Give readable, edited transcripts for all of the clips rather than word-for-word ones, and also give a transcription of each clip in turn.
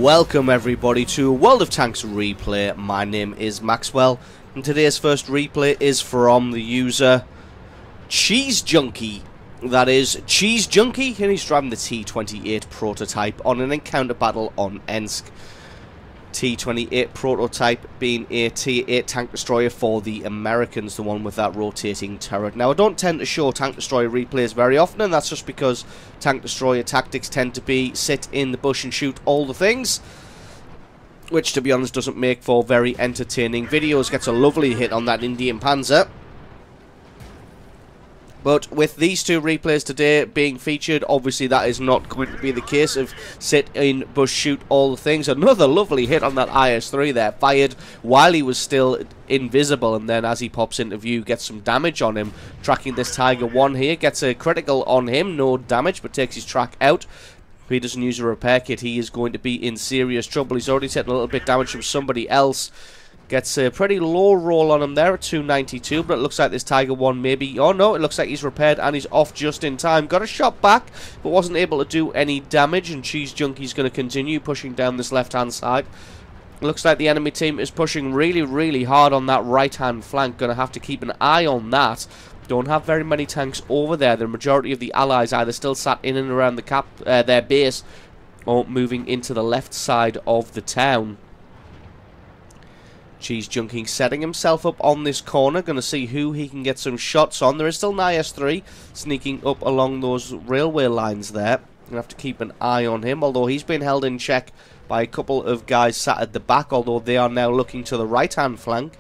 Welcome everybody to World of Tanks replay. My name is Maxwell and today's first replay is from the user Cheese Junkie. That is Cheese Junkie, and he's driving the T28 prototype on an encounter battle on Ensk. T28 prototype being a Tier 8 tank destroyer for the Americans, the one with that rotating turret. Now, I don't tend to show tank destroyer replays very often, and that's just because tank destroyer tactics tend to be sit in the bush and shoot all the things, which, to be honest, doesn't make for very entertaining videos. Gets a lovely hit on that Indian Panzer. But with these two replays today being featured, obviously that is not going to be the case of sit in bush shoot all the things. Another lovely hit on that IS-3 there, fired while he was still invisible, and then as he pops into view gets some damage on him. Tracking this Tiger 1 here, gets a critical on him, no damage, but takes his track out. If he doesn't use a repair kit, he is going to be in serious trouble. He's already taken a little bit damage from somebody else. Gets a pretty low roll on him there at 292, but it looks like this Tiger 1 maybe... Oh no, it looks like he's repaired and he's off just in time. Got a shot back, but wasn't able to do any damage, and Cheese Junkie's going to continue pushing down this left-hand side. It looks like the enemy team is pushing really hard on that right-hand flank. Going to have to keep an eye on that. Don't have very many tanks over there. The majority of the allies either still sat in and around the their base, or moving into the left side of the town. Cheese Junkie setting himself up on this corner, going to see who he can get some shots on. There is still an IS-3 sneaking up along those railway lines there. Going to have to keep an eye on him, although he's been held in check by a couple of guys sat at the back, although they are now looking to the right-hand flank.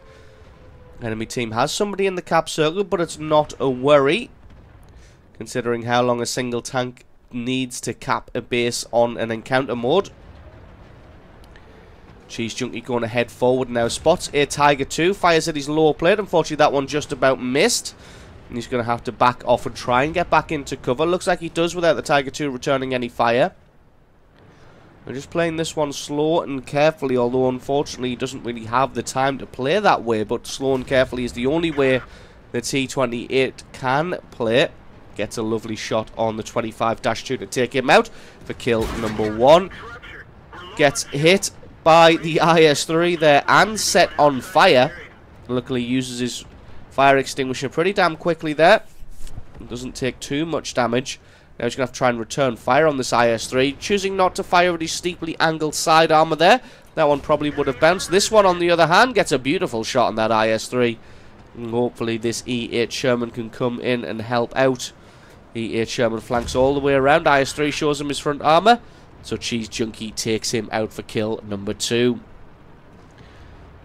Enemy team has somebody in the cap circle, but it's not a worry, considering how long a single tank needs to cap a base on an encounter mode. Cheese Junkie going to head forward now, spots a Tiger 2, fires at his lower plate. Unfortunately, that one just about missed, and he's going to have to back off and try and get back into cover. Looks like he does without the Tiger 2 returning any fire. We're just playing this one slow and carefully, although unfortunately he doesn't really have the time to play that way, but slow and carefully is the only way the T28 can play. Gets a lovely shot on the 25-2 to take him out for kill number 1. Gets hit by the IS-3 there and set on fire. Luckily uses his fire extinguisher pretty damn quickly there. Doesn't take too much damage. Now he's going to have to try and return fire on this IS-3. Choosing not to fire at his steeply angled side armor there. That one probably would have bounced. This one, on the other hand, gets a beautiful shot on that IS-3. And hopefully this E8 Sherman can come in and help out. E8 Sherman flanks all the way around. IS-3 shows him his front armor. So Cheese Junkie takes him out for kill number 2.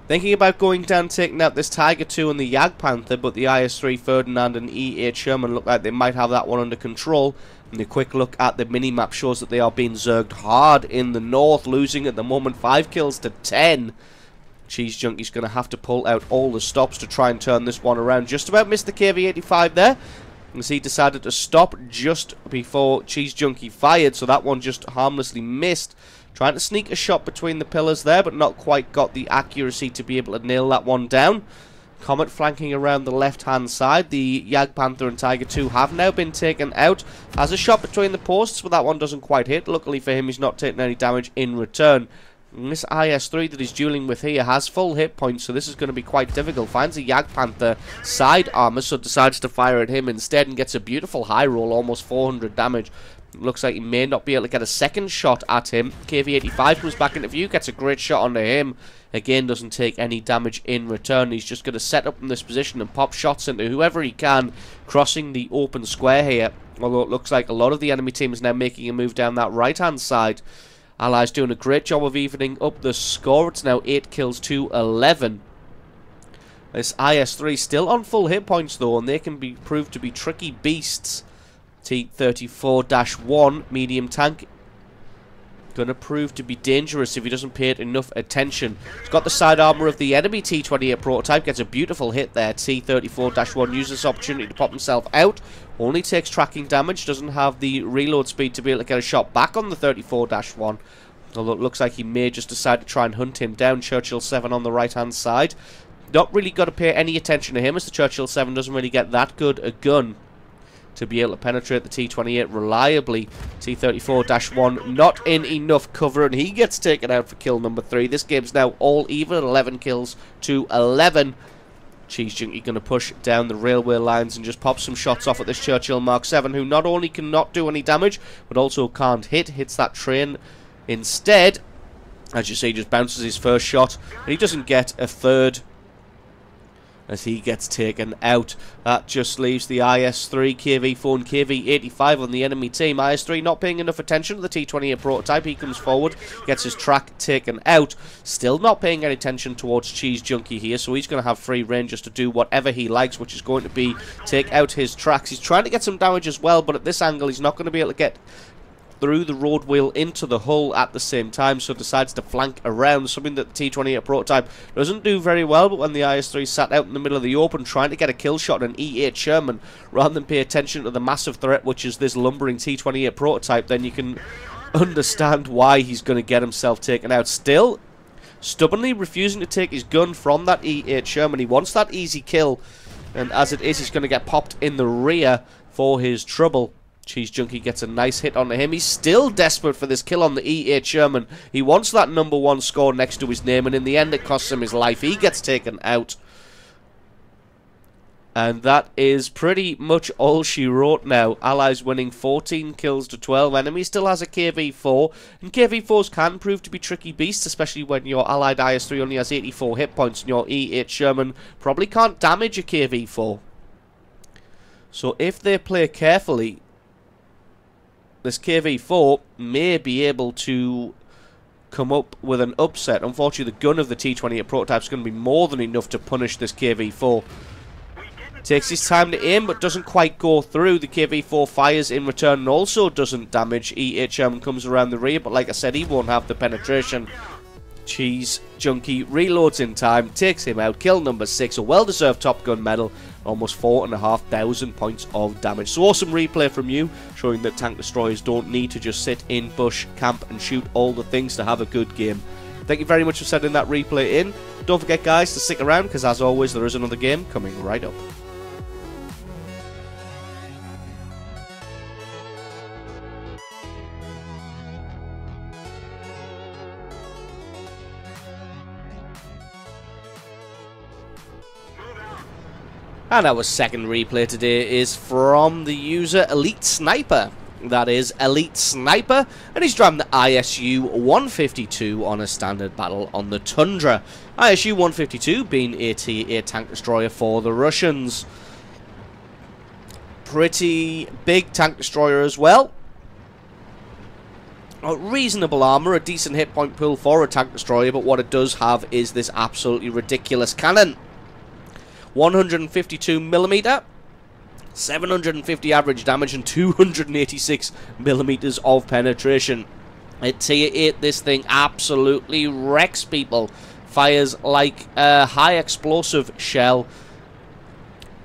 Thinking about going down, taking out this Tiger 2 and the Jag Panther, but the IS-3 Ferdinand and E8 Sherman look like they might have that one under control. And a quick look at the mini-map shows that they are being zerged hard in the north, losing at the moment 5 kills to 10. Cheese Junkie's going to have to pull out all the stops to try and turn this one around. Just about missed the KV-85 there, as he decided to stop just before Cheese Junkie fired, so that one just harmlessly missed. Trying to sneak a shot between the pillars there, but not quite got the accuracy to be able to nail that one down. Comet flanking around the left-hand side. The Jag Panther and Tiger 2 have now been taken out. Has a shot between the posts, but that one doesn't quite hit. Luckily for him, he's not taking any damage in return. And this IS-3 that he's dueling with here has full hit points, so this is going to be quite difficult. Finds a Jag Panther side armor, so decides to fire at him instead and gets a beautiful high roll, almost 400 damage. Looks like he may not be able to get a second shot at him. KV-85 comes back into view, gets a great shot onto him. Again, doesn't take any damage in return. He's just going to set up in this position and pop shots into whoever he can, crossing the open square here. Although it looks like a lot of the enemy team is now making a move down that right-hand side. Allies doing a great job of evening up the score. It's now 8 kills to 11. This IS-3 still on full hit points though, and they can be proved to be tricky beasts. T34-1 medium tank. Going to prove to be dangerous if he doesn't pay it enough attention. He's got the side armor of the enemy T28 prototype. Gets a beautiful hit there. T34-1 uses this opportunity to pop himself out. Only takes tracking damage. Doesn't have the reload speed to be able to get a shot back on the 34-1. Although it looks like he may just decide to try and hunt him down. Churchill 7 on the right-hand side. Not really got to pay any attention to him, as the Churchill 7 doesn't really get that good a gun. to be able to penetrate the T28 reliably. T34-1 not in enough cover, and he gets taken out for kill number 3. This game's now all even, 11 kills to 11. Cheese Junkie going to push down the railway lines and just pop some shots off at this Churchill Mark 7, who not only cannot do any damage, but also can't hit. Hits that train instead. As you see, just bounces his first shot, and he doesn't get a third as he gets taken out. That just leaves the IS-3, KV-4 and KV-85 on the enemy team. IS-3 not paying enough attention to the T28 prototype. He comes forward, gets his track taken out. Still not paying any attention towards Cheese Junkie here, so he's going to have free rein just to do whatever he likes, which is going to be take out his tracks. He's trying to get some damage as well, but at this angle he's not going to be able to get through the road wheel into the hull at the same time, so decides to flank around, something that the T28 prototype doesn't do very well. But when the IS-3 sat out in the middle of the open trying to get a kill shot on an E8 Sherman, rather than pay attention to the massive threat which is this lumbering T28 prototype, then you can understand why he's going to get himself taken out. Still stubbornly refusing to take his gun from that E8 Sherman. He wants that easy kill, and as it is, he's going to get popped in the rear for his trouble. Cheese Junkie gets a nice hit onto him. He's still desperate for this kill on the E8 Sherman. He wants that #1 score next to his name, and in the end it costs him his life. He gets taken out. And that is pretty much all she wrote now. Allies winning 14 kills to 12. Enemy still has a KV-4, and KV-4s can prove to be tricky beasts, especially when your allied IS-3 only has 84 hit points and your E8 Sherman probably can't damage a KV-4. So if they play carefully, this KV-4 may be able to come up with an upset. Unfortunately, the gun of the T28 prototype is going to be more than enough to punish this KV-4. Takes his time to aim, but doesn't quite go through. The KV-4 fires in return and also doesn't damage. E8 Sherman comes around the rear, but like I said, he won't have the penetration. Cheese Junkie reloads in time, takes him out. Kill number 6, a well-deserved Top Gun medal. Almost 4,500 points of damage. So awesome replay from you, showing that tank destroyers don't need to just sit in bush, camp and shoot all the things to have a good game. Thank you very much for sending that replay in. Don't forget, guys, to stick around, because as always there is another game coming right up. And our second replay today is from the user Elite Sniper. That is Elite Sniper, and he's driving the ISU 152 on a standard battle on the Tundra. ISU 152 being a T8 tank destroyer for the Russians. Pretty big tank destroyer as well. A reasonable armor, a decent hit point pool for a tank destroyer, but what it does have is this absolutely ridiculous cannon. 152mm, 750 average damage, and 286mm of penetration. At tier 8, this thing absolutely wrecks people. Fires like a high explosive shell,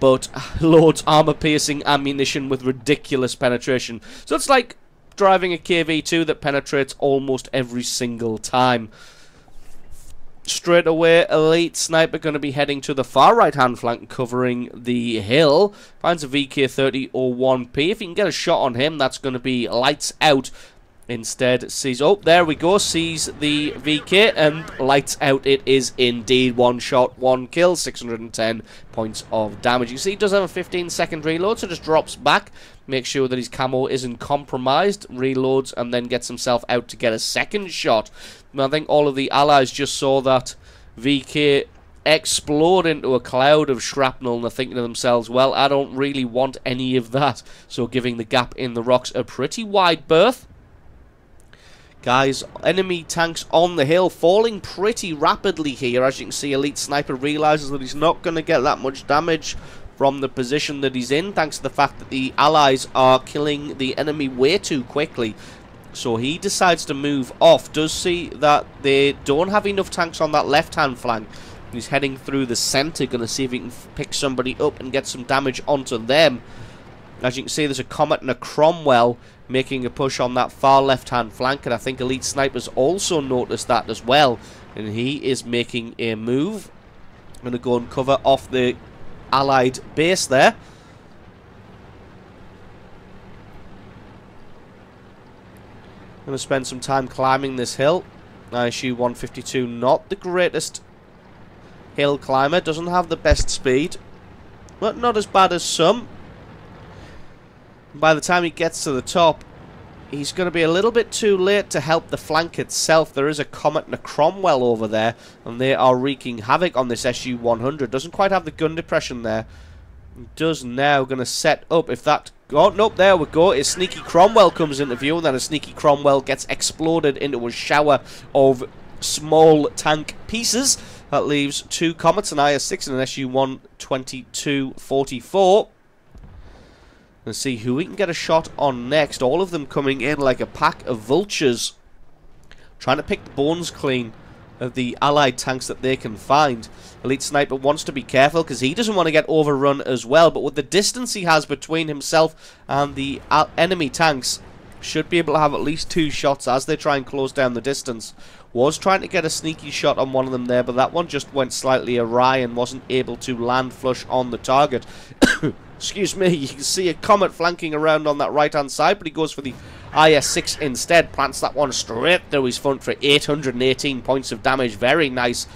but loads armor-piercing ammunition with ridiculous penetration. So it's like driving a KV-2 that penetrates almost every single time. Straight away, Elite Sniper going to be heading to the far right-hand flank, covering the hill. Finds a VK30-01P. If he can get a shot on him, that's going to be lights out. Instead, sees... Oh, there we go. Sees the VK, and lights out it is indeed. One shot, one kill, 610 points of damage. You see, he does have a 15-second reload, so just drops back. Make sure that his camo isn't compromised. Reloads, and then gets himself out to get a second shot. I think all of the allies just saw that VK explode into a cloud of shrapnel, and they're thinking to themselves, well, I don't really want any of that. So giving the gap in the rocks a pretty wide berth. Guys, enemy tanks on the hill falling pretty rapidly here. As you can see, Elite Sniper realizes that he's not going to get that much damage from the position that he's in, thanks to the fact that the allies are killing the enemy way too quickly. So he decides to move off. Does see that they don't have enough tanks on that left-hand flank. He's heading through the center, going to see if he can pick somebody up and get some damage onto them. As you can see, there's a Comet and a Cromwell making a push on that far left-hand flank, and I think Elite Sniper's also noticed that as well, and he is making a move. I'm going to go and cover off the allied base there. Going to spend some time climbing this hill. ISU 152, not the greatest hill climber. Doesn't have the best speed, but not as bad as some. By the time he gets to the top, he's going to be a little bit too late to help the flank itself. There is a Comet and a Cromwell over there, and they are wreaking havoc on this SU-100. Doesn't quite have the gun depression there. Does now. Going to set up if that... Oh, nope, there we go. A sneaky Cromwell comes into view, and then a sneaky Cromwell gets exploded into a shower of small tank pieces. That leaves two Comets, an IS-6 and an SU-122-44. Let's see who we can get a shot on next. All of them coming in like a pack of vultures, trying to pick the bones clean of the allied tanks that they can find. Elite Sniper wants to be careful because he doesn't want to get overrun as well, but with the distance he has between himself and the enemy tanks, should be able to have at least two shots as they try and close down the distance. Was trying to get a sneaky shot on one of them there, but that one just went slightly awry and wasn't able to land flush on the target. Excuse me, you can see a Comet flanking around on that right hand side, but he goes for the IS-6 instead. Plants that one straight through his front for 818 points of damage. Very nice.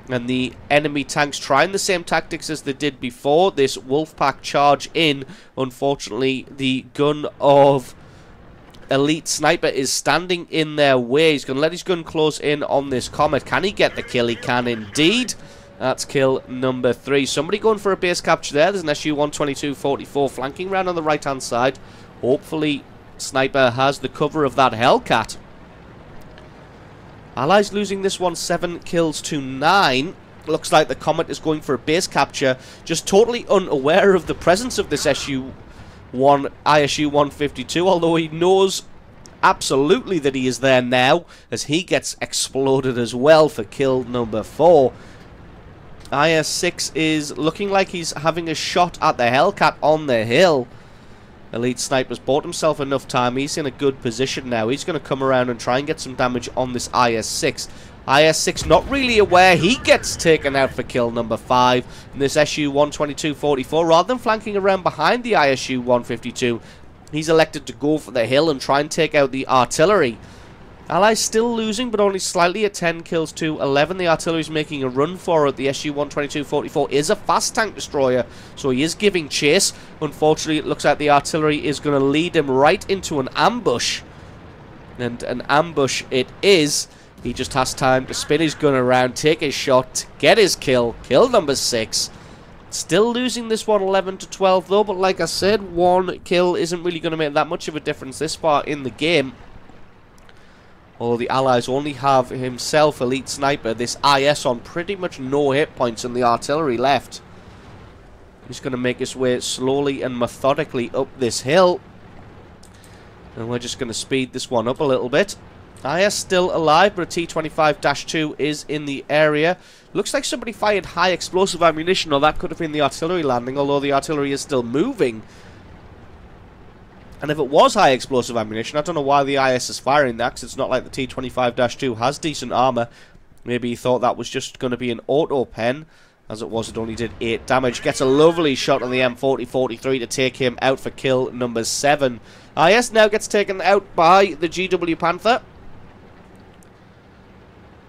And the enemy tanks trying the same tactics as they did before. This Wolfpack charge in. Unfortunately, the gun of Elite Sniper is standing in their way. He's going to let his gun close in on this Comet. Can he get the kill? He can indeed. That's kill number 3. Somebody going for a base capture there. There's an SU-122-44 flanking around on the right-hand side. Hopefully, Sniper has the cover of that Hellcat. Allies losing this one 7 kills to 9. Looks like the Comet is going for a base capture. Just totally unaware of the presence of this ISU-152, although he knows absolutely that he is there now, as he gets exploded as well for kill number 4. IS-6 is looking like he's having a shot at the Hellcat on the hill. Elite Sniper's bought himself enough time. He's in a good position now. He's going to come around and try and get some damage on this IS-6. IS-6 not really aware. He gets taken out for kill number 5. And this SU-122-44, rather than flanking around behind the ISU-152, he's elected to go for the hill and try and take out the artillery. Allies still losing, but only slightly at 10 kills to 11. The artillery's making a run for it. The SU-122-44 is a fast tank destroyer, so he is giving chase. Unfortunately, it looks like the artillery is going to lead him right into an ambush. And an ambush it is. He just has time to spin his gun around, take his shot, get his kill. Kill number 6. Still losing this one 11 to 12 though, but like I said, one kill isn't really going to make that much of a difference this far in the game. Although the Allies only have himself, Elite Sniper, this IS on pretty much no hit points and the artillery left. He's going to make his way slowly and methodically up this hill. And we're just going to speed this one up a little bit. IS still alive, but a T28-2 is in the area. Looks like somebody fired high explosive ammunition, or that could have been the artillery landing, although the artillery is still moving. And if it was high explosive ammunition, I don't know why the IS is firing that, because it's not like the T28-2 has decent armor. Maybe he thought that was just going to be an auto pen. As it was, it only did 8 damage. Gets a lovely shot on the M40-43 to take him out for kill number 7. IS now gets taken out by the GW Panther.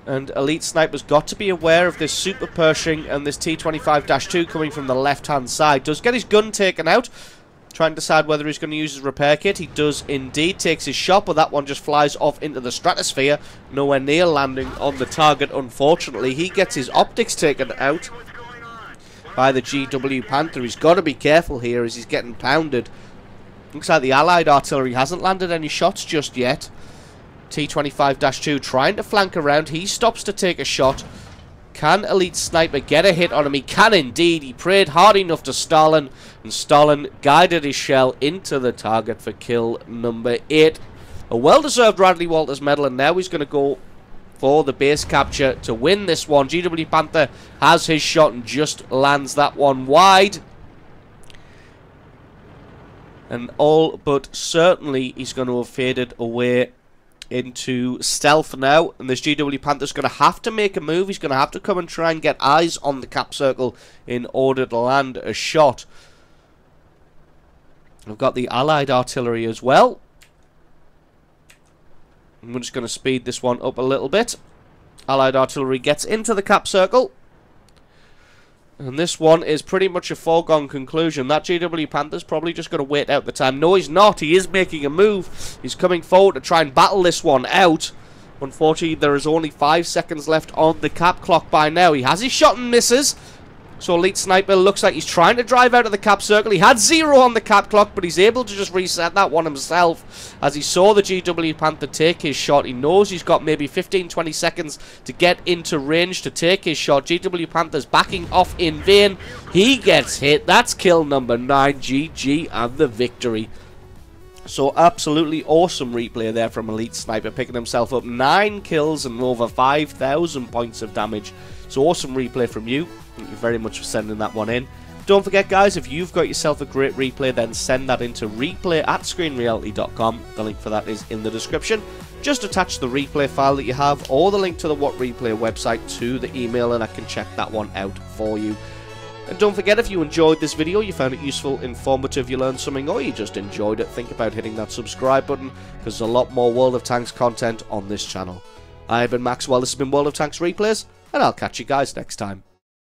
And Elite Sniper's got to be aware of this Super Pershing and this T28-2 coming from the left-hand side. Does get his gun taken out. Trying to decide whether he's going to use his repair kit. He does indeed. Takes his shot, but that one just flies off into the stratosphere. Nowhere near landing on the target, unfortunately. He gets his optics taken out by the GW Panther. He's got to be careful here as he's getting pounded. Looks like the Allied artillery hasn't landed any shots just yet. T28-2 trying to flank around. He stops to take a shot. Can Elite Sniper get a hit on him? He can indeed. He prayed hard enough to Stalin, and Stalin guided his shell into the target for kill number 8. A well-deserved Radley Walters medal, and now he's going to go for the base capture to win this one. GW Panther has his shot and just lands that one wide. And all but certainly he's going to have faded away into stealth now, and this GW Panther's going to have to make a move. He's going to have to come and try and get eyes on the cap circle in order to land a shot. We've got the Allied artillery as well. And we're just going to speed this one up a little bit. Allied artillery gets into the cap circle. And this one is pretty much a foregone conclusion. That GW Panther's probably just going to wait out the time. No, he's not. He is making a move. He's coming forward to try and battle this one out. Unfortunately, there is only 5 seconds left on the cap clock by now. He has his shot and misses. So Elite Sniper looks like he's trying to drive out of the cap circle. He had 0 on the cap clock, but he's able to just reset that one himself. As he saw the GW Panther take his shot, he knows he's got maybe 15-20 seconds to get into range to take his shot. GW Panther's backing off in vain. He gets hit. That's kill number 9. GG and the victory. So absolutely awesome replay there from Elite Sniper, picking himself up 9 kills and over 5,000 points of damage. So awesome replay from you. Thank you very much for sending that one in. Don't forget, guys, if you've got yourself a great replay, then send that into replay@screenreality.com. The link for that is in the description. Just attach the replay file that you have, or the link to the What Replay website to the email, and I can check that one out for you. And don't forget, if you enjoyed this video, you found it useful, informative, you learned something, or you just enjoyed it, think about hitting that subscribe button, because there's a lot more World of Tanks content on this channel. I've been Maxwell, this has been World of Tanks Replays, and I'll catch you guys next time.